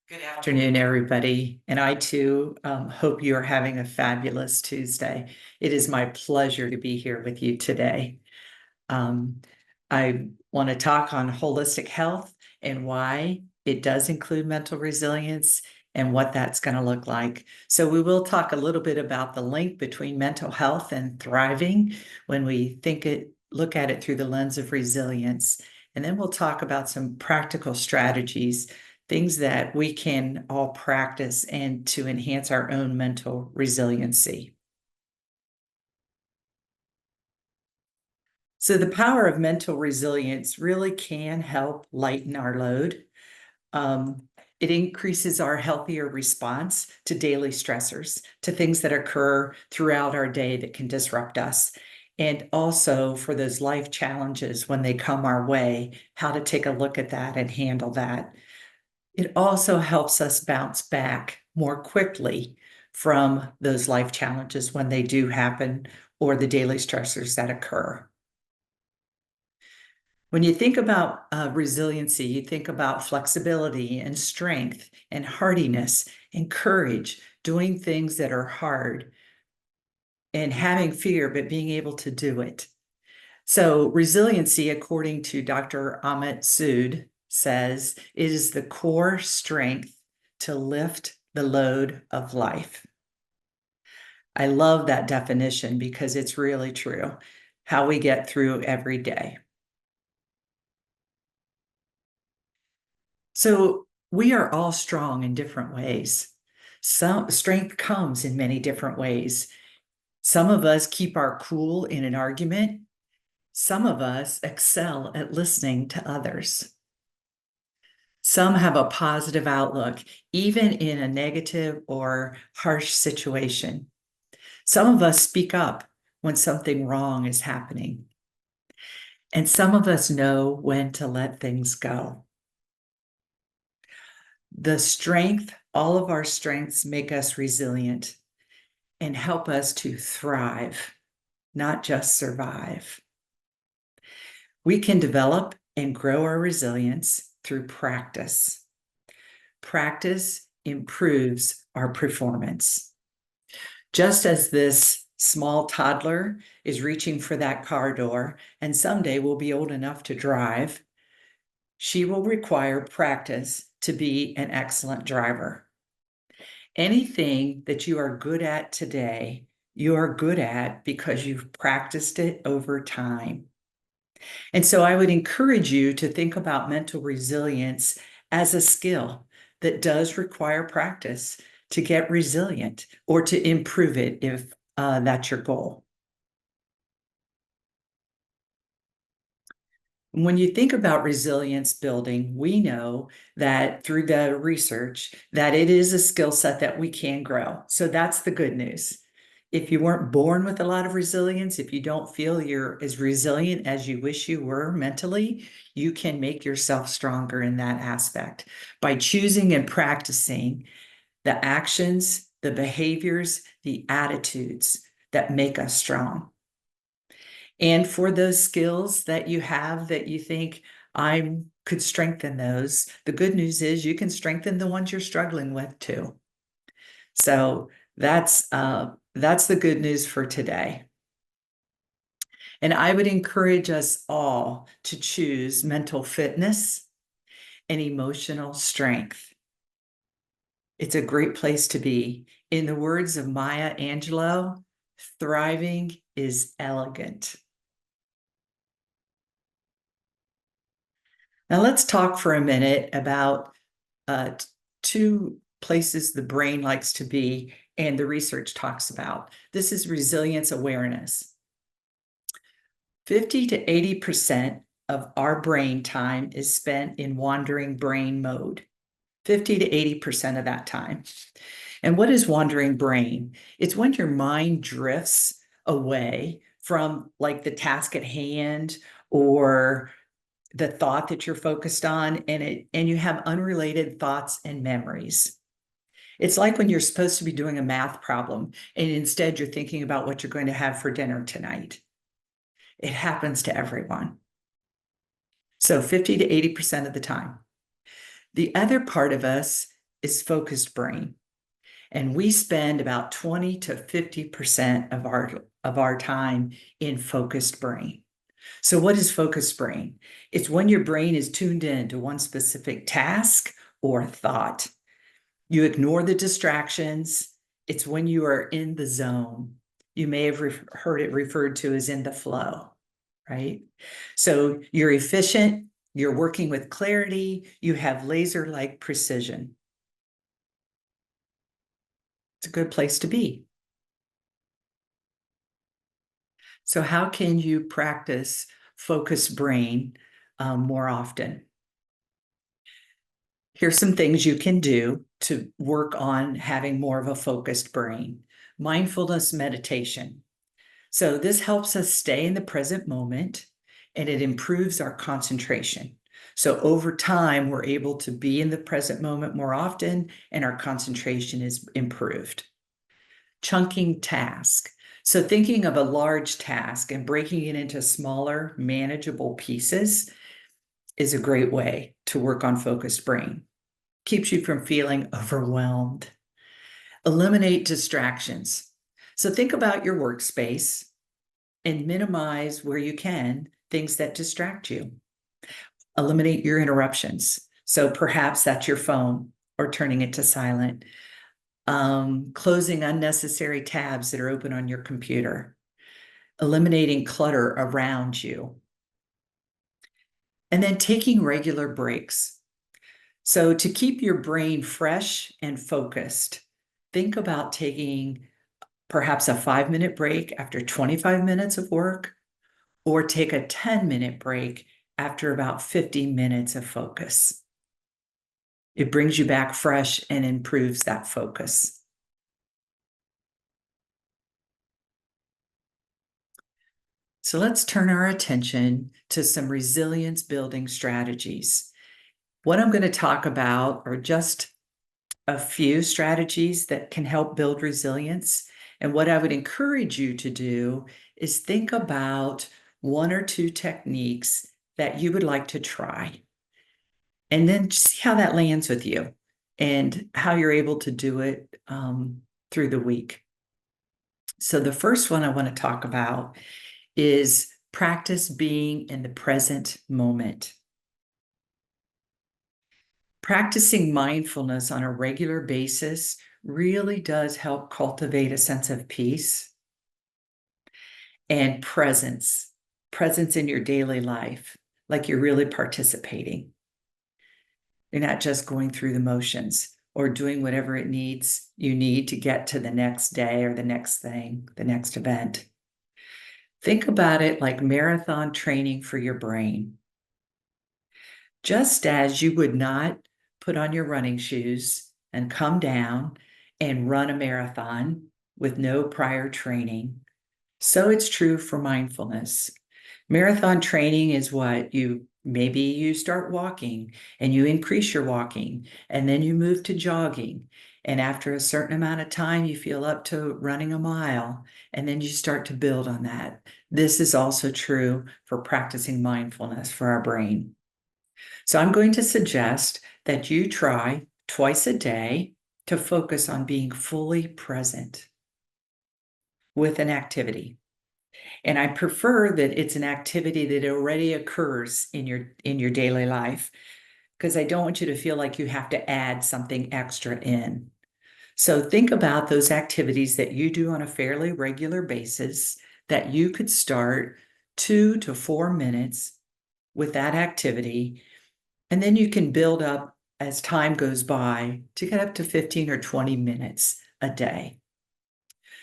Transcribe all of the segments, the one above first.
Good afternoon, everybody. And I too hope you are having a fabulous Tuesday. It is my pleasure to be here with you today. Um, I want to talk on holistic health and why it does include mental resilience and what that's going to look like. So we will talk a little bit about the link between mental health and thriving when we look at it through the lens of resilience. And then we'll talk about some practical strategies, things that we can all practice and to enhance our own mental resiliency. So the power of mental resilience really can help lighten our load. It increases our healthier response to daily stressors, to things that occur throughout our day that can disrupt us. And also for those life challenges when they come our way, how to take a look at that and handle that. It also helps us bounce back more quickly from those life challenges when they do happen or the daily stressors that occur. When you think about resiliency, you think about flexibility and strength and hardiness and courage, doing things that are hard and having fear, but being able to do it. So resiliency, according to Dr. Amit Sood, says it is the core strength to lift the load of life. I love that definition because it's really true, how we get through every day. So we are all strong in different ways. Some strength comes in many different ways. Some of us keep our cool in an argument. Some of us excel at listening to others. Some have a positive outlook, even in a negative or harsh situation. Some of us speak up when something wrong is happening. And some of us know when to let things go. The strength, all of our strengths make us resilient and help us to thrive, not just survive. We can develop and grow our resilience through practice. Practice improves our performance. Just as this small toddler is reaching for that car door and someday will be old enough to drive, she will require practice to be an excellent driver. Anything that you are good at today, you are good at because you've practiced it over time. And so I would encourage you to think about mental resilience as a skill that does require practice to get resilient or to improve it if that's your goal. When you think about resilience building, we know that through the research that it is a skill set that we can grow. So that's the good news. If you weren't born with a lot of resilience, if you don't feel you're as resilient as you wish you were mentally, you can make yourself stronger in that aspect by choosing and practicing the actions, the behaviors, the attitudes that make us strong. And for those skills that you have that you think I could strengthen those, the good news is you can strengthen the ones you're struggling with too. So that's the good news for today. And I would encourage us all to choose mental fitness and emotional strength. It's a great place to be. In the words of Maya Angelou, thriving is elegant. Now let's talk for a minute about two places the brain likes to be and the research talks about. This is resilience awareness. 50 to 80% of our brain time is spent in wandering brain mode. 50 to 80% of that time. And what is wandering brain? It's when your mind drifts away from like the task at hand or the thought that you're focused on, and you have unrelated thoughts and memories. It's like when you're supposed to be doing a math problem and instead you're thinking about what you're going to have for dinner tonight. It happens to everyone. So 50 to 80% of the time. The other part of us is focused brain. And we spend about 20 to 50% of our time in focused brain. So what is focused brain? It's when your brain is tuned in to one specific task or thought. You ignore the distractions. It's when you are in the zone. You may have heard it referred to as in the flow, right? So you're efficient, you're working with clarity, you have laser-like precision. It's a good place to be. So how can you practice focused brain more often? Here's some things you can do to work on having more of a focused brain. Mindfulness meditation. So this helps us stay in the present moment and it improves our concentration. So over time, we're able to be in the present moment more often and our concentration is improved. Chunking task. So thinking of a large task and breaking it into smaller, manageable pieces is a great way to work on focused brain. Keeps you from feeling overwhelmed. Eliminate distractions. So think about your workspace and minimize where you can things that distract you. Eliminate your interruptions. So perhaps that's your phone or turning it to silent. Closing unnecessary tabs that are open on your computer. Eliminating clutter around you. And then taking regular breaks. So to keep your brain fresh and focused, think about taking perhaps a 5-minute break after 25 minutes of work, or take a 10-minute break after about 50 minutes of focus. It brings you back fresh and improves that focus. So let's turn our attention to some resilience building strategies. What I'm going to talk about are just a few strategies that can help build resilience. And what I would encourage you to do is think about 1 or 2 techniques that you would like to try. And then see how that lands with you and how you're able to do it through the week. So the first one I want to talk about is practice being in the present moment. Practicing mindfulness on a regular basis really does help cultivate a sense of peace and presence in your daily life, like you're really participating. You're not just going through the motions or doing whatever you need to get to the next day or the next thing, the next event. Think about it like marathon training for your brain. Just as you would not put on your running shoes and come down and run a marathon with no prior training, so it's true for mindfulness. Marathon training is what maybe you start walking and you increase your walking and then you move to jogging. And after a certain amount of time, you feel up to running a mile and then you start to build on that. This is also true for practicing mindfulness for our brain. So I'm going to suggest that you try twice a day to focus on being fully present with an activity. And I prefer that it's an activity that already occurs in your daily life, because I don't want you to feel like you have to add something extra in. So think about those activities that you do on a fairly regular basis that you could start 2 to 4 minutes with that activity. And then you can build up as time goes by to get up to 15 or 20 minutes a day.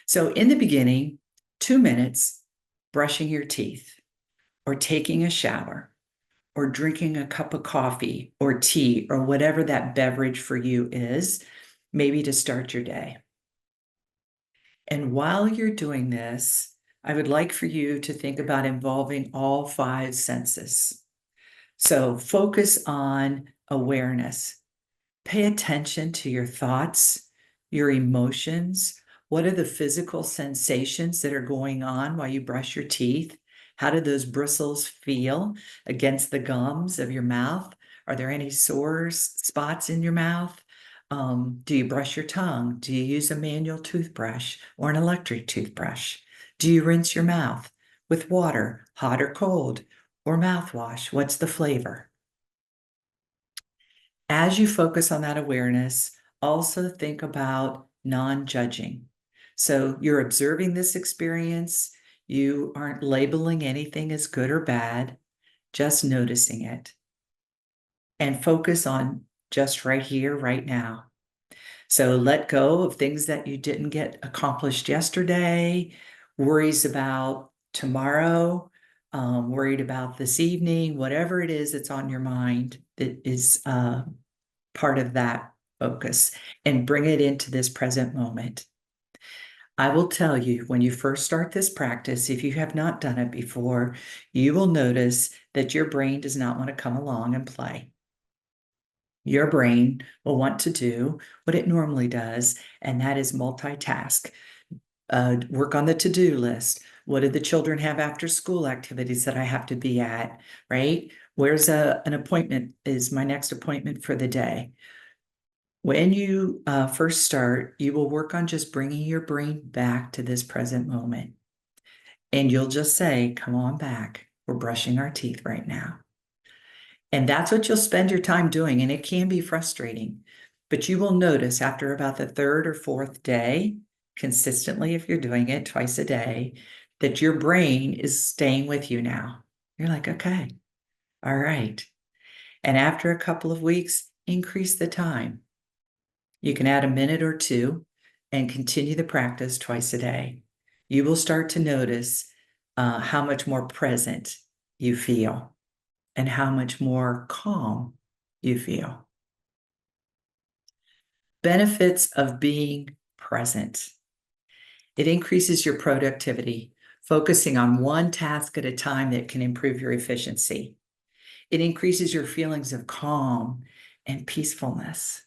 So in the beginning, 2 minutes, brushing your teeth or taking a shower or drinking a cup of coffee or tea or whatever that beverage for you is, maybe to start your day. And while you're doing this, I would like for you to think about involving all 5 senses. So focus on awareness. Pay attention to your thoughts, your emotions. What are the physical sensations that are going on while you brush your teeth? How do those bristles feel against the gums of your mouth? Are there any sore spots in your mouth? Do you brush your tongue? Do you use a manual toothbrush or an electric toothbrush? Do you rinse your mouth with water, hot or cold, or mouthwash? What's the flavor? As you focus on that awareness, also think about non-judging. So you're observing this experience. You aren't labeling anything as good or bad, just noticing it. And focus on just right here, right now. So let go of things that you didn't get accomplished yesterday, worries about tomorrow, worried about this evening, whatever it is that's on your mind that is part of that focus, and bring it into this present moment. I will tell you, when you first start this practice, if you have not done it before, you will notice that your brain does not want to come along and play. Your brain will want to do what it normally does, and that is multitask. Work on the to-do list. What do the children have after school activities that I have to be at, right? Where's an appointment? Is my next appointment for the day? When you first start, you will work on just bringing your brain back to this present moment. And you'll just say, come on back. We're brushing our teeth right now. And that's what you'll spend your time doing. And it can be frustrating, but you will notice after about the third or fourth day, consistently, if you're doing it twice a day, that your brain is staying with you now. You're like, okay, all right. And after a couple of weeks, increase the time. You can add a minute or two and continue the practice twice a day. You will start to notice how much more present you feel and how much more calm you feel. Benefits of being present. It increases your productivity, focusing on one task at a time that can improve your efficiency. It increases your feelings of calm and peacefulness.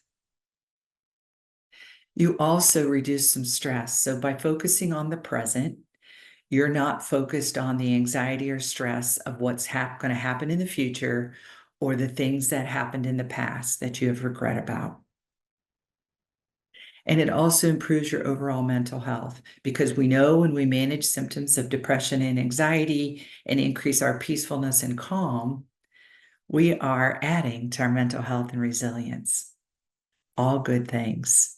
You also reduce some stress. So by focusing on the present, you're not focused on the anxiety or stress of what's going to happen in the future or the things that happened in the past that you have regret about. And it also improves your overall mental health, because we know when we manage symptoms of depression and anxiety and increase our peacefulness and calm, we are adding to our mental health and resilience. All good things.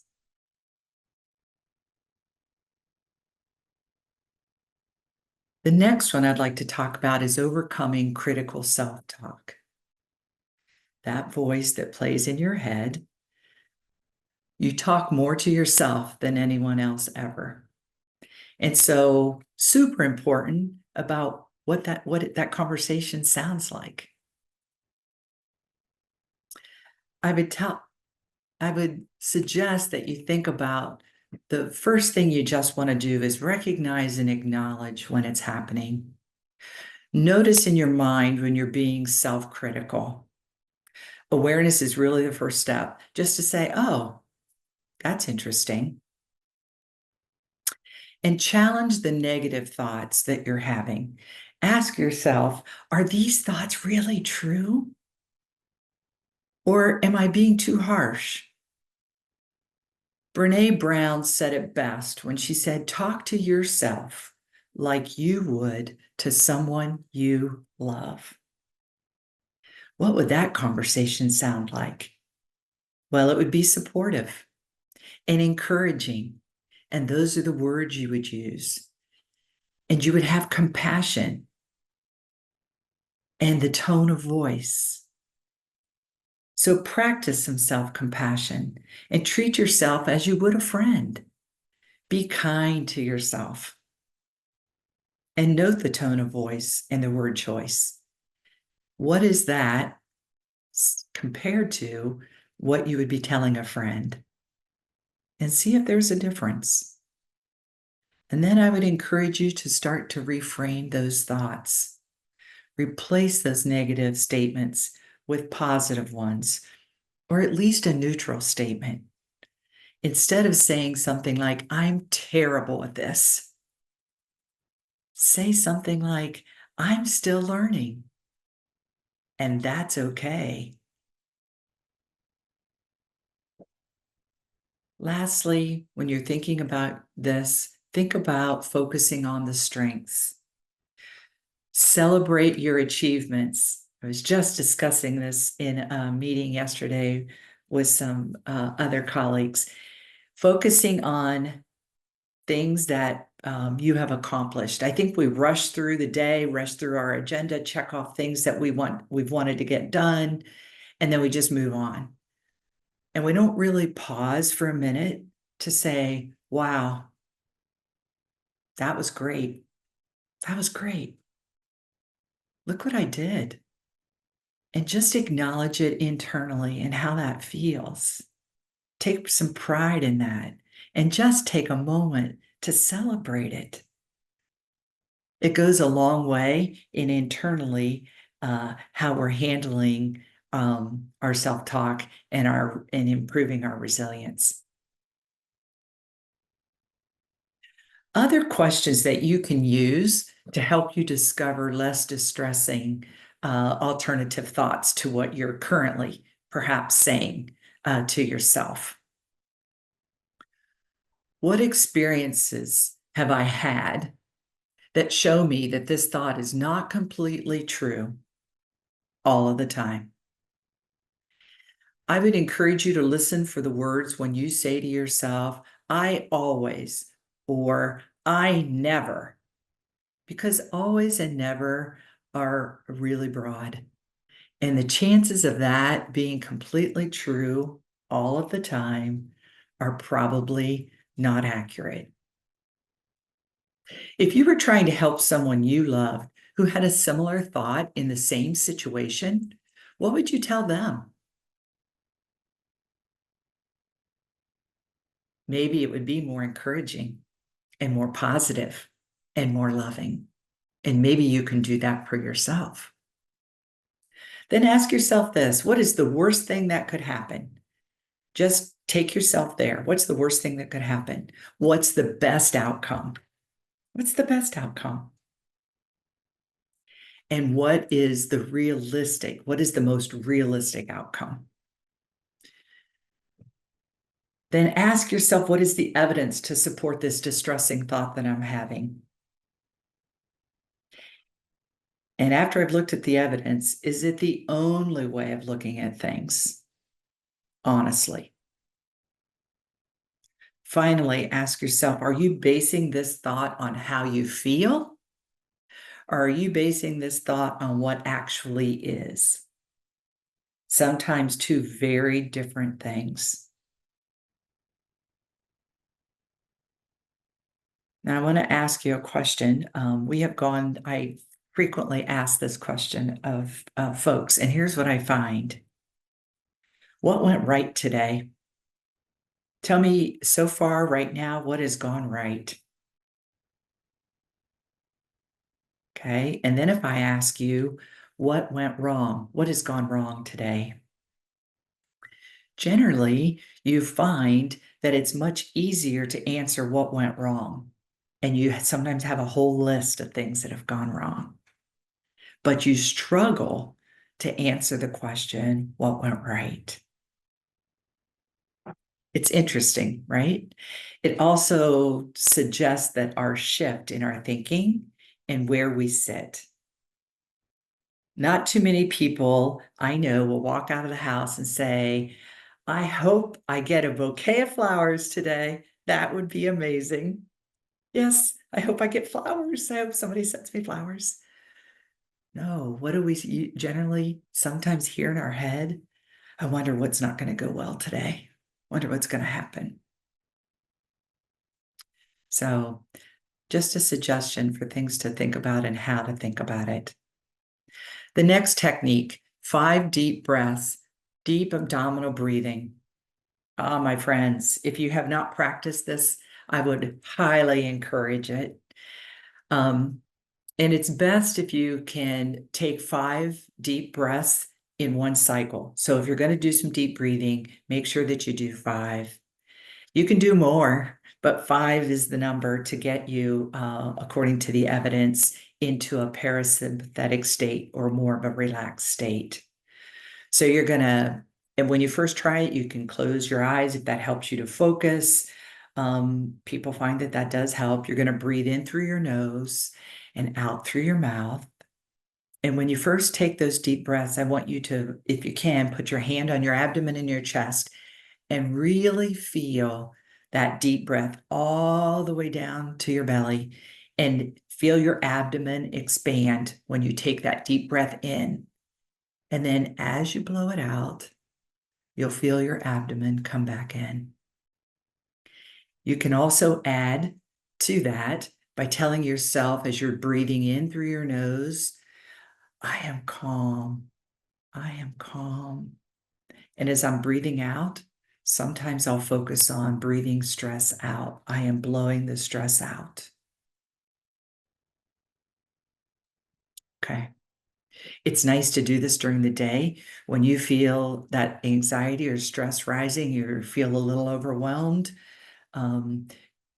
The next one I'd like to talk about is overcoming critical self-talk. That voice that plays in your head. You talk more to yourself than anyone else ever. And so super important about what that conversation sounds like. I would suggest that you think about the first thing you just want to do is recognize and acknowledge when it's happening. Notice in your mind when you're being self-critical. Awareness is really the first step, just to say, oh, that's interesting. And challenge the negative thoughts that you're having. Ask yourself, are these thoughts really true? Or am I being too harsh? Brene Brown said it best when she said, talk to yourself like you would to someone you love. What would that conversation sound like? Well, it would be supportive and encouraging. And those are the words you would use. And you would have compassion and the tone of voice. So practice some self-compassion and treat yourself as you would a friend. Be kind to yourself. And note the tone of voice and the word choice. What is that compared to what you would be telling a friend? And see if there's a difference. And then I would encourage you to start to reframe those thoughts. Replace those negative statements with positive ones, or at least a neutral statement. Instead of saying something like, I'm terrible at this, say something like, I'm still learning, and that's okay. Lastly, when you're thinking about this, think about focusing on the strengths. Celebrate your achievements. I was just discussing this in a meeting yesterday with some other colleagues, focusing on things that you have accomplished. I think we rush through the day, rush through our agenda, check off things that we've wanted to get done, and then we just move on. And we don't really pause for a minute to say, wow, that was great. That was great. Look what I did. And just acknowledge it internally and how that feels. Take some pride in that and just take a moment to celebrate it. It goes a long way in internally how we're handling our self-talk and improving our resilience. Other questions that you can use to help you discover less distressing alternative thoughts to what you're currently perhaps saying to yourself. What experiences have I had that show me that this thought is not completely true all of the time? I would encourage you to listen for the words when you say to yourself, I always, or I never, because always and never are really broad. And the chances of that being completely true all of the time are probably not accurate. If you were trying to help someone you loved who had a similar thought in the same situation, what would you tell them? Maybe it would be more encouraging and more positive and more loving. And maybe you can do that for yourself. Then ask yourself this, what is the worst thing that could happen? Just take yourself there. What's the worst thing that could happen? What's the best outcome? What's the best outcome? And what is the most realistic outcome? Then ask yourself, what is the evidence to support this distressing thought that I'm having? And after I've looked at the evidence, is it the only way of looking at things? Honestly. Finally, ask yourself, are you basing this thought on how you feel? Or are you basing this thought on what actually is? Sometimes two very different things. Now, I want to ask you a question. I frequently ask this question of folks, and here's what I find. What went right today? Tell me so far right now, what has gone right? Okay. And then if I ask you, what went wrong? What has gone wrong today? Generally, you find that it's much easier to answer what went wrong. And you sometimes have a whole list of things that have gone wrong. But you struggle to answer the question, what went right? It's interesting, right? It also suggests that our shift in our thinking and where we sit. Not too many people I know will walk out of the house and say, I hope I get a bouquet of flowers today. That would be amazing. Yes, I hope I get flowers. I hope somebody sends me flowers. No, what do we generally sometimes hear in our head? I wonder what's not going to go well today. Wonder what's going to happen. So just a suggestion for things to think about and how to think about it. The next technique, 5 deep breaths, deep abdominal breathing. Ah, my friends, if you have not practiced this, I would highly encourage it. And it's best if you can take 5 deep breaths in one cycle. So if you're going to do some deep breathing, make sure that you do 5. You can do more, but 5 is the number to get you, according to the evidence, into a parasympathetic state or more of a relaxed state. So you're going to And when you first try it, you can close your eyes if that helps you to focus. People find that that does help. You're going to breathe in through your nose and out through your mouth. And when you first take those deep breaths, I want you to, if you can, put your hand on your abdomen and your chest and really feel that deep breath all the way down to your belly and feel your abdomen expand when you take that deep breath in. And then as you blow it out, you'll feel your abdomen come back in. You can also add to that by telling yourself as you're breathing in through your nose, I am calm. I am calm. And as I'm breathing out, sometimes I'll focus on breathing stress out. I am blowing the stress out. Okay. It's nice to do this during the day when you feel that anxiety or stress rising, you feel a little overwhelmed,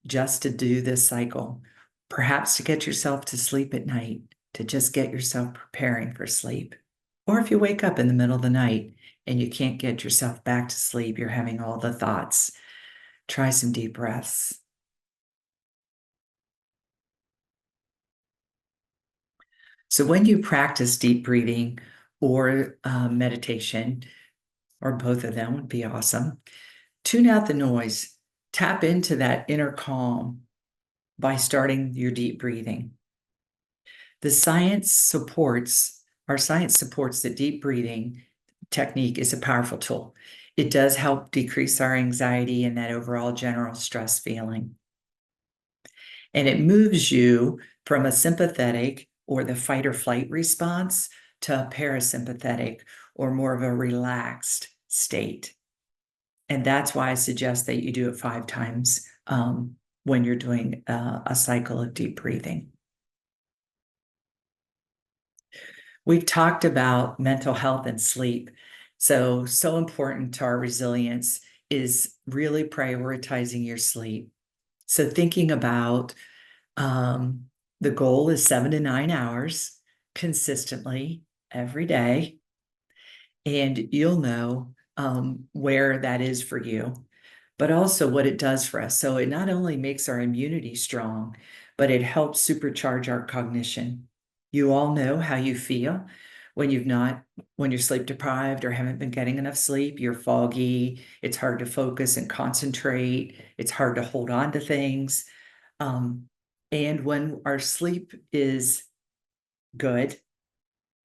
just to do this cycle, perhaps to get yourself to sleep at night, to just get yourself preparing for sleep. Or if you wake up in the middle of the night and you can't get yourself back to sleep, you're having all the thoughts, try some deep breaths. So when you practice deep breathing or meditation, or both of them would be awesome, tune out the noise, tap into that inner calm by starting your deep breathing. Our science supports that deep breathing technique is a powerful tool. It does help decrease our anxiety and that overall general stress feeling. And it moves you from a sympathetic or the fight or flight response to a parasympathetic or more of a relaxed state. And that's why I suggest that you do it 5 times when you're doing a cycle of deep breathing. We've talked about mental health and sleep. So important to our resilience is really prioritizing your sleep. So thinking about the goal is 7 to 9 hours consistently every day. And you'll know where that is for you, but also what it does for us. So it not only makes our immunity strong, but it helps supercharge our cognition. You all know how you feel when when you're sleep deprived or haven't been getting enough sleep. You're foggy, it's hard to focus and concentrate, it's hard to hold on to things. And when our sleep is good,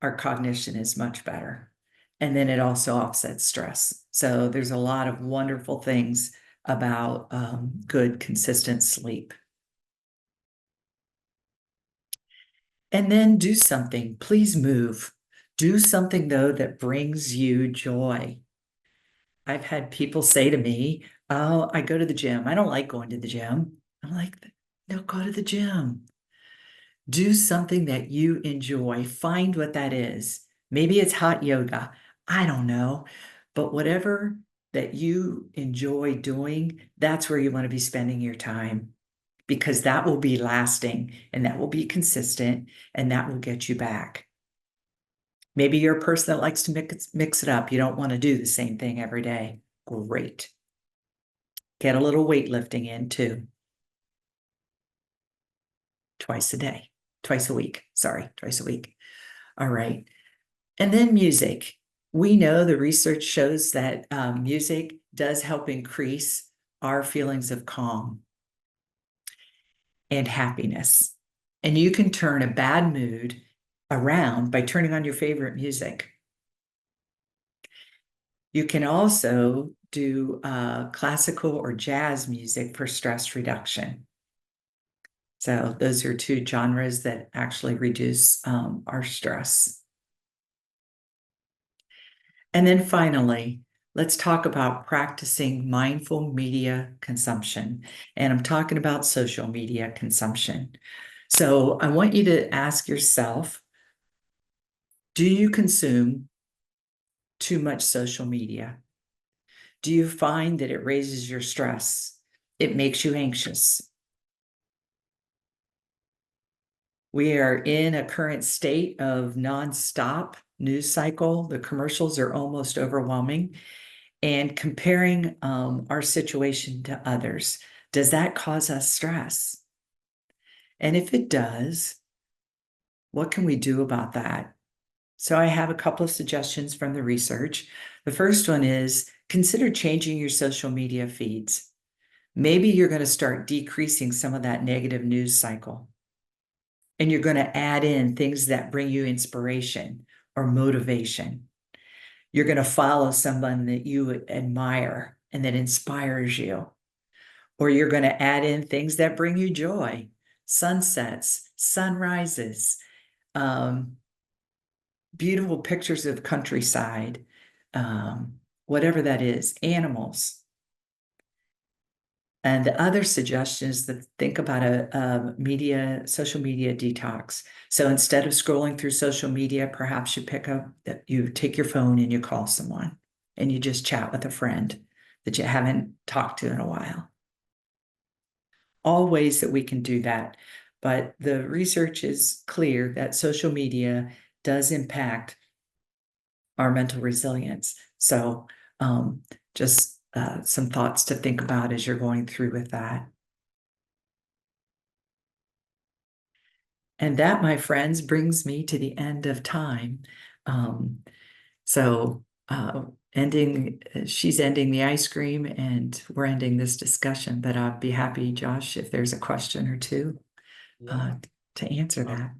our cognition is much better. And then it also offsets stress. So there's a lot of wonderful things about good, consistent sleep. And then do something. Please move. Do something, though, that brings you joy. I've had people say to me, oh, I go to the gym. I don't like going to the gym. I'm like, no, go to the gym. Do something that you enjoy. Find what that is. Maybe it's hot yoga. I don't know. But whatever that you enjoy doing, that's where you want to be spending your time, because that will be lasting and that will be consistent and that will get you back. Maybe you're a person that likes to mix it up. You don't want to do the same thing every day. Great. Get a little weightlifting in too. Twice a week. Sorry, twice a week. All right. And then music. We know the research shows that music does help increase our feelings of calm and happiness. And you can turn a bad mood around by turning on your favorite music. You can also do classical or jazz music for stress reduction. So those are 2 genres that actually reduce our stress. And then finally, let's talk about practicing mindful media consumption. And I'm talking about social media consumption. So I want you to ask yourself, do you consume too much social media? Do you find that it raises your stress? It makes you anxious? We are in a current state of nonstop news cycle. The commercials are almost overwhelming. And comparing our situation to others, does that cause us stress? And if it does, what can we do about that? So I have a couple of suggestions from the research. The first one is consider changing your social media feeds. Maybe you're going to start decreasing some of that negative news cycle. And you're going to add in things that bring you inspiration or motivation. You're going to follow someone that you admire and that inspires you. Or you're going to add in things that bring you joy, sunsets, sunrises, beautiful pictures of countryside, whatever that is, animals. And the other suggestion is to think about a social media detox. So instead of scrolling through social media, perhaps you take your phone and you call someone and you just chat with a friend that you haven't talked to in a while. All ways that we can do that. But the research is clear that social media does impact our mental resilience. So just some thoughts to think about as you're going through with that. And that, my friends, brings me to the end of time. So she's ending the ice cream and we're ending this discussion, but I'd be happy, Josh, if there's a question or two to answer that.